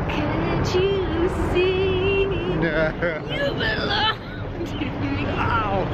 can't you see? You belong to me. Oh.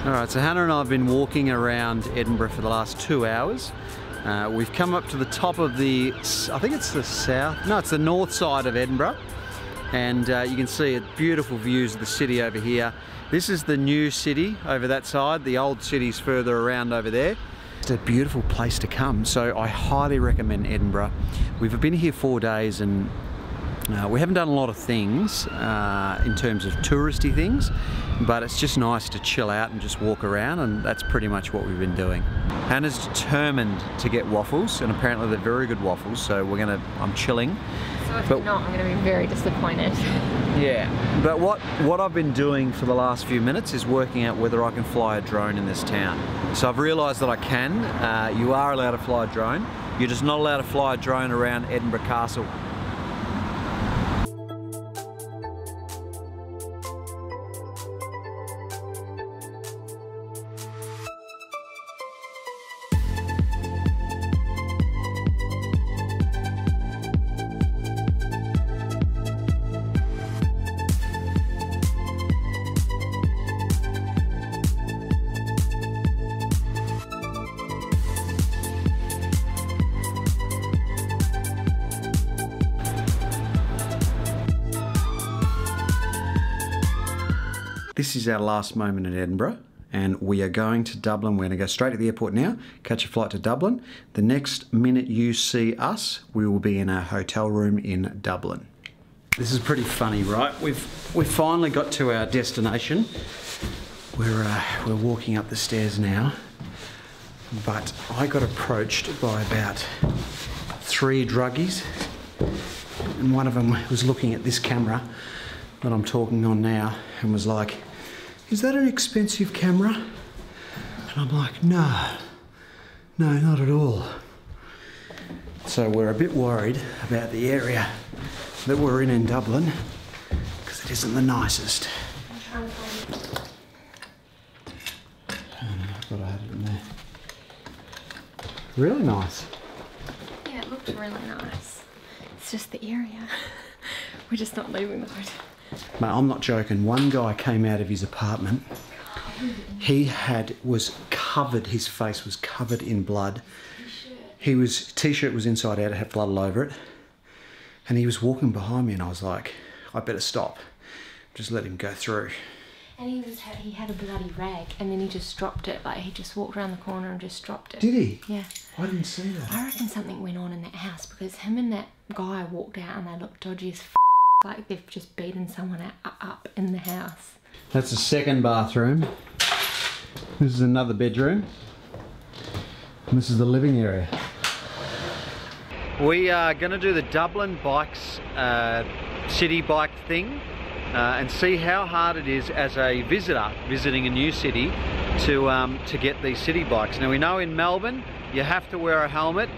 Alright, so Hannah and I have been walking around Edinburgh for the last 2 hours. We've come up to the top of the, I think it's the south, no, it's the north side of Edinburgh. And you can see beautiful views of the city over here. This is the new city over that side. The old city's further around over there. It's a beautiful place to come, so I highly recommend Edinburgh. We've been here 4 days and we haven't done a lot of things in terms of touristy things, but it's just nice to chill out and just walk around, and that's pretty much what we've been doing. Hannah's determined to get waffles, and apparently they're very good waffles, so I'm chilling. So if not, I'm going to be very disappointed. Yeah, but what I've been doing for the last few minutes is working out whether I can fly a drone in this town. So I've realised that I can. You are allowed to fly a drone. You're just not allowed to fly a drone around Edinburgh Castle. This is our last moment in Edinburgh, and we are going to Dublin. We're going to go straight to the airport now, catch a flight to Dublin. The next minute you see us, we will be in our hotel room in Dublin. This is pretty funny, right? We've finally got to our destination. We're walking up the stairs now, but I got approached by about 3 druggies, and one of them was looking at this camera that I'm talking on now and was like, "Is that an expensive camera?" And I'm like, no, not at all. So we're a bit worried about the area that we're in Dublin, because it isn't the nicest. I thought I had it in there. Really nice. Yeah, it looked really nice. It's just the area. We're just not leaving the hotel. Mate, I'm not joking. One guy came out of his apartment. He was covered, his face was covered in blood. T-shirt was inside out, it had blood all over it. And he was walking behind me and I was like, I better stop. Just let him go through. And he had a bloody rag and then he just dropped it. Like, he just walked around the corner and just dropped it. Did he? Yeah. I didn't see that. I reckon something went on in that house, because him and that guy walked out and they looked dodgy as f. Like they've just beaten someone up in the house. That's the second bathroom. This is another bedroom. And this is the living area. We are going to do the Dublin bikes, city bike thing, and see how hard it is as a visitor visiting a new city to get these city bikes. Now we know in Melbourne you have to wear a helmet.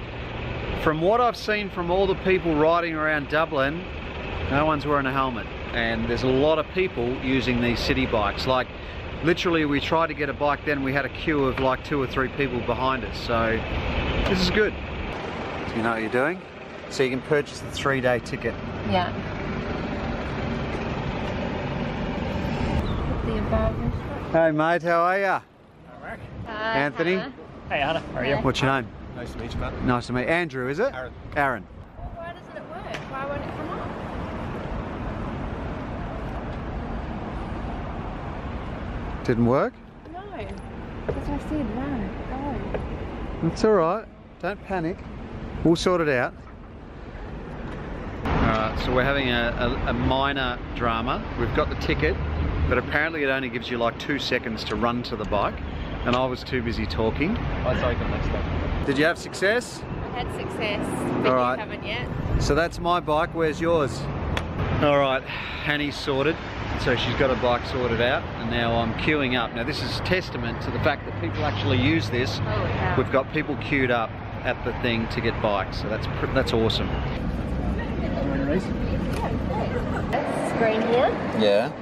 From what I've seen from all the people riding around Dublin, no one's wearing a helmet, and there's a lot of people using these city bikes. Like, literally we tried to get a bike then, we had a queue of like 2 or 3 people behind us, so this is good. So you know what you're doing? So you can purchase the 3-day ticket. Yeah. Hey mate, how are ya? Hi Mark. Hi, Anthony? Hannah. Hey Hannah, how are you? What's your name? Nice to meet you, man. Nice to meet you. Andrew, is it? Aaron. Aaron. Why doesn't it work? Why won't it come up? Didn't work? No. That's what I said, no. Go. It's alright. Don't panic. We'll sort it out. Alright, so we're having a minor drama. We've got the ticket, but apparently it only gives you like 2 seconds to run to the bike, and I was too busy talking. I'll cycle next time. Did you have success? I had success, but All right. you haven't yet. So that's my bike. Where's yours? Alright, Hanny's sorted. So she's got her bike sorted out, and now I'm queuing up. Now this is testament to the fact that people actually use this. Holy cow. We've got people queued up at the thing to get bikes, so that's awesome. Screen here. Yeah.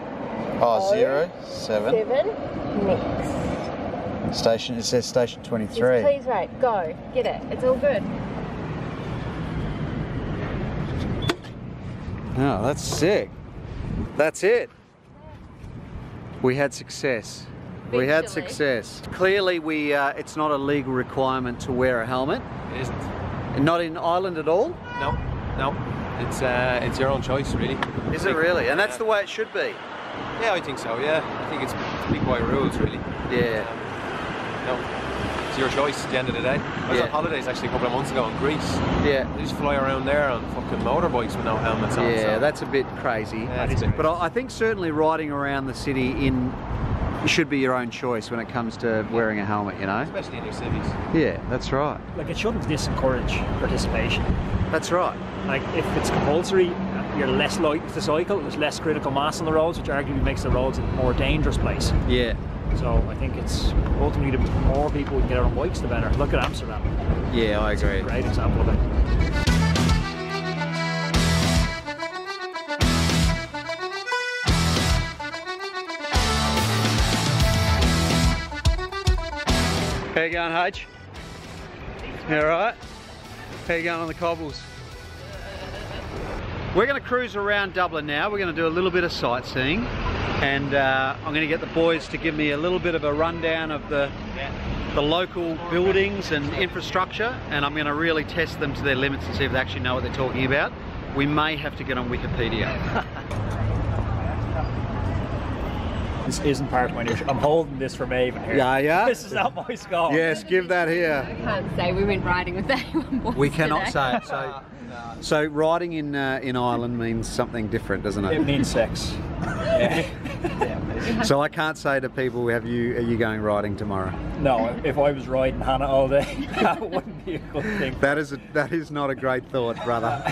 Oh, 0, 7. 7. Next. Station, it says station 23. Just please wait. Go. Get it. It's all good. Oh, that's sick. That's it. We had success. We had Eventually. success. Clearly, it's not a legal requirement to wear a helmet. It isn't. Not in Ireland at all? No, no. It's your own choice, really. Is it really? And that's the way it should be? Yeah, I think so, yeah. I think it's big boy rules, really. Yeah. No, it's your choice at the end of the day. I was on holidays actually a couple of months ago in Greece. Yeah. They just fly around there on fucking motorbikes with no helmets on. Yeah, so. that's a bit crazy. Yeah, it's a bit But I think certainly riding around the city should be your own choice when it comes to wearing a helmet, you know? Especially in your cities. Yeah, that's right. Like, it shouldn't discourage participation. That's right. Like, if it's compulsory, you're less likely to cycle, there's less critical mass on the roads, which arguably makes the roads a more dangerous place. Yeah. So I think it's ultimately the more people we can get out on bikes, the better. Look at Amsterdam. Yeah, I agree. It's a great example of it. How you going, H? You alright? How you going on the cobbles? We're going to cruise around Dublin now. We're going to do a little bit of sightseeing, and I'm going to get the boys to give me a little bit of a rundown of the local buildings and infrastructure, and I'm going to really test them to their limits and see if they actually know what they're talking about. We may have to get on Wikipedia. This isn't part of my news. I'm holding this for Maven here. Yeah. This is not my score. Yes, give that here. I can't say we went riding with A1 We cannot today. say it. So riding in Ireland means something different, doesn't It it? means sex. Yeah. So I can't say to people, are you going riding tomorrow? No, if I was riding Hannah all day, that wouldn't be a good thing. That is not a great thought, brother.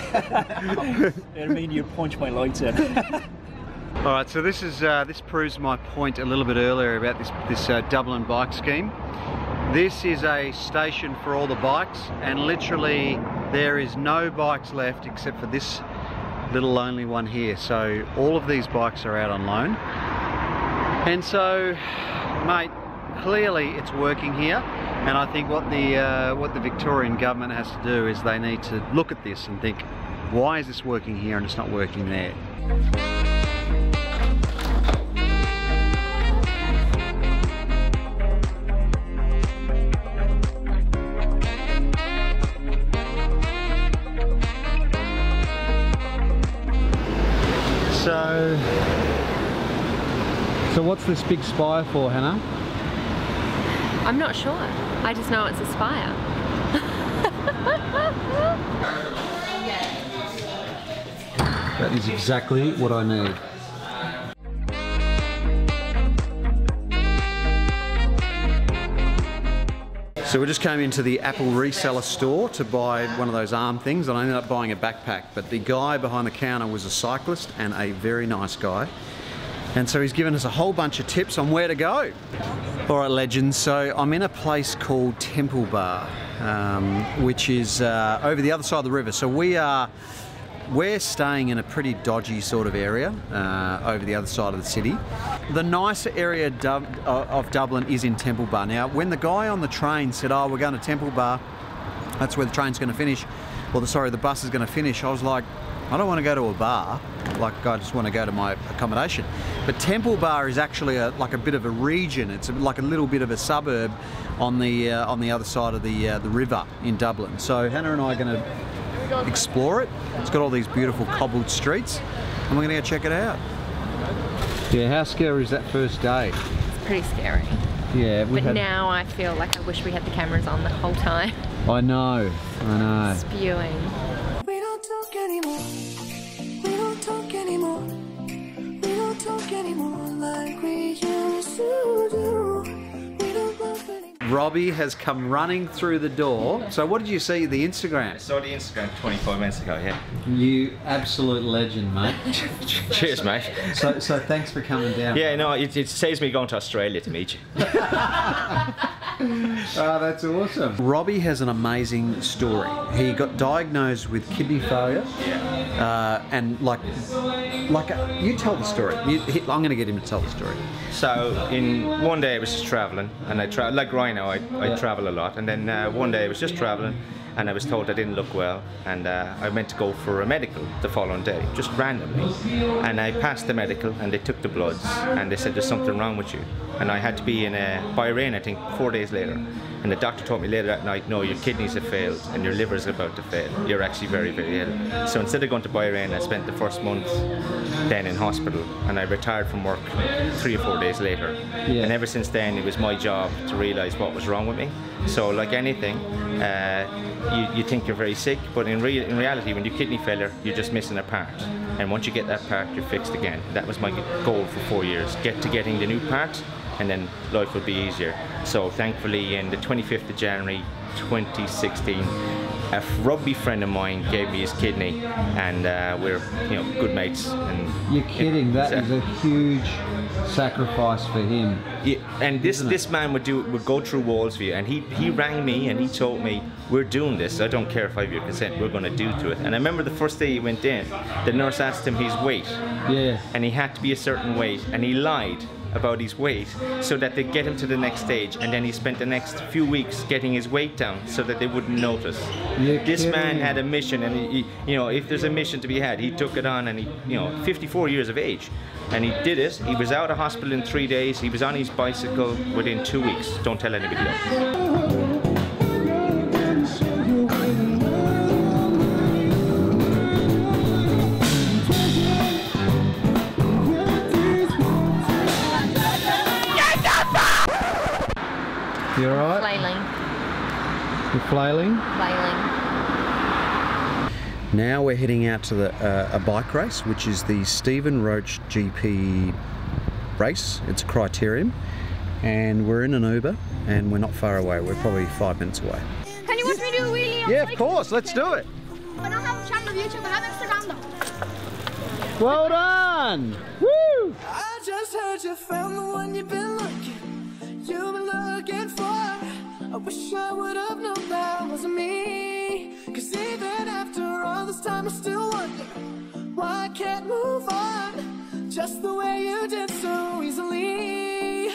It'd mean you'd punch my lights in. All right, so this proves my point a little bit earlier about this Dublin bike scheme. This is a station for all the bikes, and literally there is no bikes left except for this little lonely one here. So all of these bikes are out on loan, and so, mate, clearly it's working here. And I think what the Victorian government has to do is they need to look at this and think, why is this working here and it's not working there? So what's this big spire for, Hannah? I'm not sure. I just know it's a spire. That is exactly what I need. So we just came into the Apple reseller store to buy one of those arm things, and I ended up buying a backpack. But the guy behind the counter was a cyclist and a very nice guy. And so he's given us a whole bunch of tips on where to go. All right, legends, so I'm in a place called Temple Bar, which is over the other side of the river. So we're staying in a pretty dodgy sort of area over the other side of the city. The nicer area of Dublin is in Temple Bar. Now, when the guy on the train said, oh, we're going to Temple Bar, that's where the train's going to finish, or the bus is going to finish, I was like, I don't want to go to a bar, like I just want to go to my accommodation. But Temple Bar is actually like a bit of a region. It's like a little bit of a suburb on the other side of the river in Dublin. So Hannah and I are going to explore it. It's got all these beautiful cobbled streets, and we're going to go check it out. Yeah, how scary is that first day? It's pretty scary. Yeah, but now I feel like I wish we had the cameras on the whole time. I know. Spewing. We don't talk anymore. We don't talk anymore. We don't talk anymore like we used to do. We don't love anymore. Robbie has come running through the door. So what did you see, the Instagram? I saw the Instagram 25 minutes ago, yeah. You absolute legend, mate. Cheers, mate. So thanks for coming down. Yeah, no, it saves me going to Australia to meet you. Oh, that's awesome. Robbie has an amazing story. He got diagnosed with kidney failure. Yeah. And you tell the story. I'm going to get him to tell the story. So, one day I was just travelling, and I travel like right now. I travel a lot, and then one day I was just travelling, and I was told I didn't look well, and I meant to go for a medical the following day, just randomly. And I passed the medical, and they took the bloods, and they said there's something wrong with you. And I had to be in Bahrain, I think, 4 days later. And the doctor told me later that night, no, your kidneys have failed and your liver's about to fail. You're actually very, very ill. So instead of going to Bahrain, I spent the first month then in hospital, and I retired from work 3 or 4 days later. Yeah. And ever since then, it was my job to realise what was wrong with me. So like anything, you think you're very sick, but in reality, when you're kidney failure, you're just missing a part. And once you get that part, you're fixed again. That was my goal for 4 years, getting the new part, and then life would be easier. So thankfully, in the 25th of January 2016, a rugby friend of mine gave me his kidney, and we're good mates. And you're kidding? That is a huge sacrifice for him. Yeah, and this man would go through walls for you, and he rang me and he told me, we're doing this, I don't care if I have your consent, we're going to do to it. And I remember the first day he went in, the nurse asked him his weight, and he had to be a certain weight, and he lied about his weight so that they get him to the next stage, and then he spent the next few weeks getting his weight down so that they wouldn't notice. This man had a mission, and he, if there's a mission to be had, he took it on, and he 54 years of age, and he did it. He was out of hospital in 3 days. He was on his bicycle within 2 weeks. Don't tell anybody else. You alright? Flailing. You're flailing? Flailing. Now we're heading out to a bike race, which is the Stephen Roach GP race. It's a criterium, and we're in an Uber, and we're not far away. We're probably 5 minutes away. Can you watch me do a wheelie? Yeah, of course. Let's do it. I don't have a channel on YouTube. I have Instagram though. Well done. Woo! I just heard you found the one you've been looking for. I wish I would have known that wasn't me. Cause even after all this time I still wonder why I can't move on just the way you did so easily.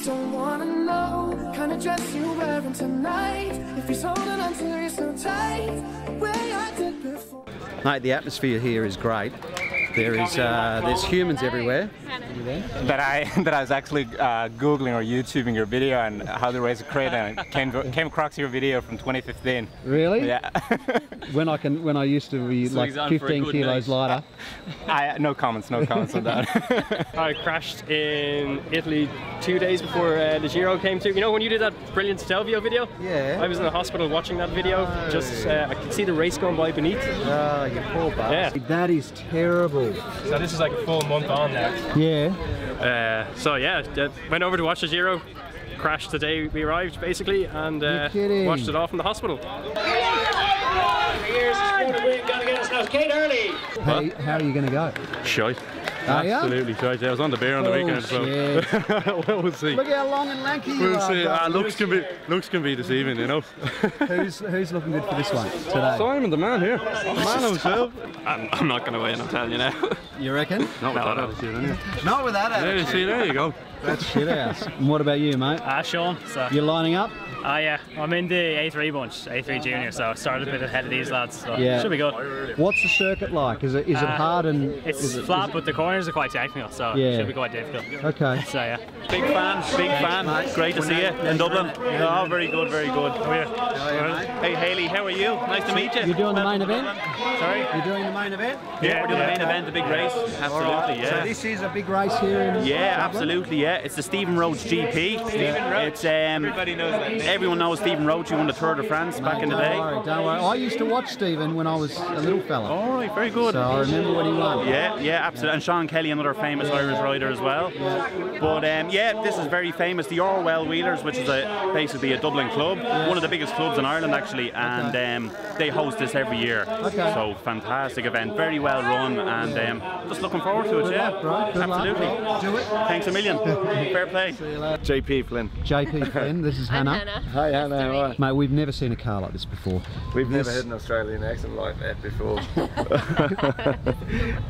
Don't wanna know kind of dress you're wearing tonight, if he's holding on to you so tight the way I did before. Mate, the atmosphere here is great. There's humans everywhere. That I was actually Googling or YouTubing your video on how to raise a crate, and came across your video from 2015. Really? Yeah. when I used to be So like 15 kilos lighter. No comments on that. I crashed in Italy 2 days before the Giro came through. You know when you did that brilliant Stelvio video? Yeah. I was in the hospital watching that video. Just I could see the race going by beneath. Oh, you poor bastard. Yeah. That is terrible. So this is like a full month on now. Yeah. So yeah, went over to watch the Giro, crashed the day we arrived basically, and watched it off in the hospital. How are you going to go? Shite. Absolutely shite. I was on the beer on the weekend, so well, we'll see. Look how long and lanky you We'll are. see. Looks can be deceiving, you know. Who's looking good for this one today? Simon, the man here, the man himself. I'm not going to win, I'm telling you now. You reckon? Not with that attitude, anyway. Not with that attitude. See, there you go. That's shit house. And what about you, mate? Sean. So. You're lining up? Yeah, I'm in the A3 bunch, A3 Junior, so I started a bit ahead of these lads, so yeah. Should be good. What's the circuit like? Is it hard and... It's flat, but the corners are quite technical, so it should be quite difficult. Okay. So yeah. Big fan. Great to see you in Dublin. Oh, very good, very good. How are you? Hey Haley, how are you? Nice to meet you. You're doing the main event? Sorry? You're doing the main event? Yeah, we're doing the main event, the big race. race. Absolutely, yeah. So this is a big race here in Dublin? Absolutely, yeah. It's the Stephen Roach GP. It's everybody knows that name. Everyone knows Stephen Roach. He won the Tour de France back in the day. Don't worry. I used to watch Stephen when I was a little fella. All right, very good. So I remember when he won. Yeah, absolutely. And Sean Kelly, another famous Irish rider as well. But yeah, this is very famous. The Orwell Wheelers, which is basically a Dublin club, one of the biggest clubs in Ireland actually, and they host this every year. So fantastic event, very well run, and just looking forward to it. Absolutely. Do it. Thanks a million. Fair play. JP Flynn. JP Flynn, this is Hannah. Hi Hannah, how are you? Mate, we've never seen a car like this before. We've never had an Australian accent like that before.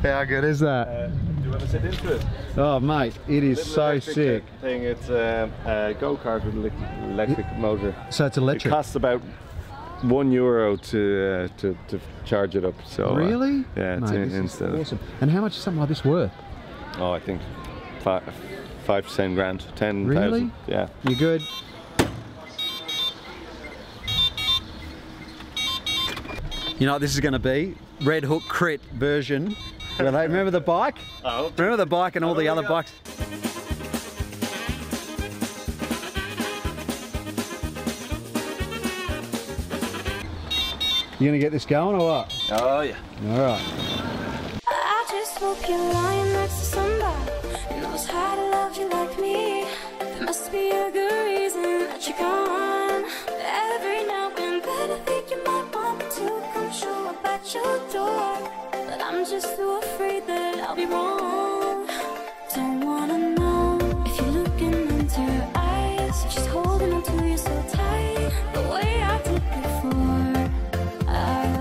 How good is that? Do you want to sit into it? Oh mate, it is so sick. Thing. It's a go-kart with an electric motor. So it's electric? It costs about €1 to charge it up. So really? Yeah, it's instant. Awesome. And how much is something like this worth? Oh, I think 5 to 10 grand, 10,000. Really? Yeah. You good? You know what this is going to be? Red Hook Crit version. Remember the bike? Oh. Remember the bike and all the other bikes? You gonna get this going or what? Oh yeah. Alright. I just hope you're lying next to somebody who knows how to love you like me. There must be a good reason that you're gone. Every now and then I think you might want me to come show up at your door, but I'm just too afraid that I'll be wrong. Don't wanna know if you're looking into her eyes, if she's holding on to you so tight, the way I did before. I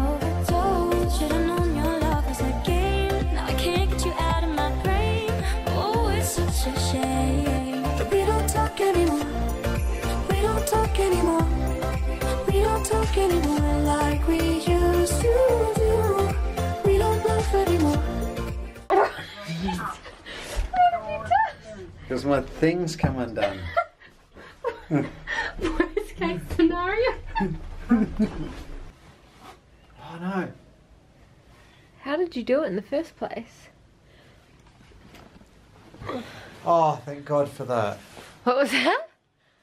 overdosed, should've known your love was a game. Now I can't get you out of my brain. Oh, it's such a shame that we don't talk anymore. We don't talk anymore. We don't talk anymore like we used to do. We don't laugh anymore. Because my things come undone. Worst case scenario. Oh no. How did you do it in the first place? Oh, thank God for that. What was that?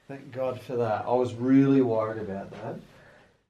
Thank God for that. I was really worried about that.